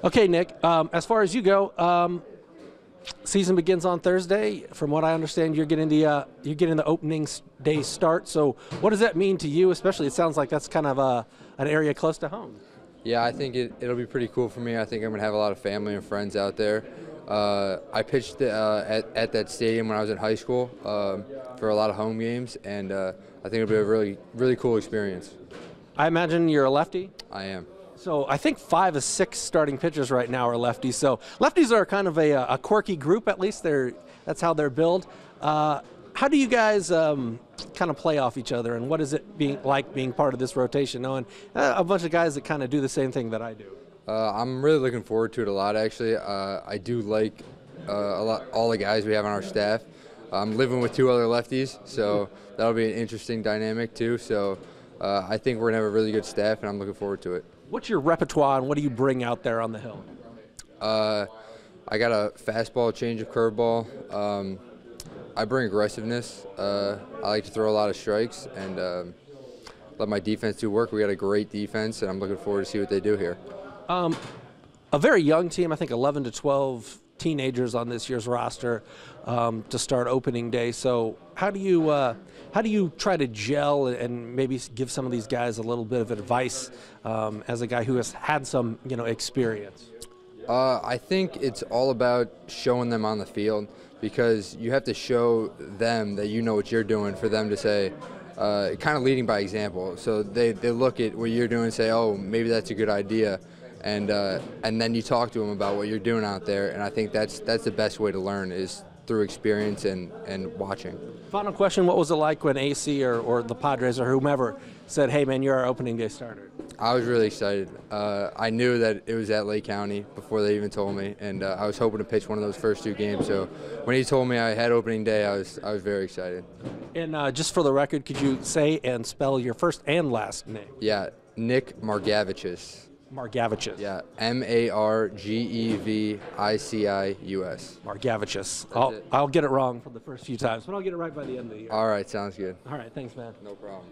Okay, Nick, as far as you go, season begins on Thursday. From what I understand, you're getting the opening day start. So what does that mean to you? Especially, it sounds like that's kind of an area close to home. Yeah, I think it'll be pretty cool for me. I think I'm going to have a lot of family and friends out there. I pitched at that stadium when I was in high school for a lot of home games, and I think it'll be a really cool experience. I imagine you're a lefty? I am. So I think 5 of 6 starting pitchers right now are lefties. So lefties are kind of a quirky group, at least that's how they're built. How do you guys kind of play off each other, and what is it being part of this rotation, knowing a bunch of guys that kind of do the same thing that I do? I'm really looking forward to it a lot, actually. I do like all the guys we have on our staff. I'm living with 2 other lefties, so that'll be an interesting dynamic too. So I think we're going to have a really good staff, and I'm looking forward to it. What's your repertoire, and what do you bring out there on the hill? I got a fastball, changeup, curveball. I bring aggressiveness. I like to throw a lot of strikes and let my defense do work. We got a great defense, and I'm looking forward to see what they do here. A very young team, I think 11 to 12 teenagers on this year's roster to start opening day. So how do you try to gel and maybe give some of these guys a little bit of advice as a guy who has had some experience? I think it's all about showing them on the field, because you have to show them that you know what you're doing for them to say, kind of leading by example. So they look at what you're doing and say, oh, maybe that's a good idea. And then you talk to them about what you're doing out there, and I think that's the best way to learn, is through experience and watching. Final question, what was it like when AC or the Padres or whomever said, hey man, you're our opening day starter? I was really excited. I knew that it was at Lake County before they even told me, and I was hoping to pitch one of those first 2 games. So when he told me I had opening day, I was very excited. And just for the record, could you say and spell your first and last name? Yeah, Nick Margevicius. Margevicius. Yeah, Margevicius. Margevicius. I'll get it wrong for the first few times, but I'll get it right by the end of the year. All right, sounds good. All right, thanks, man. No problem.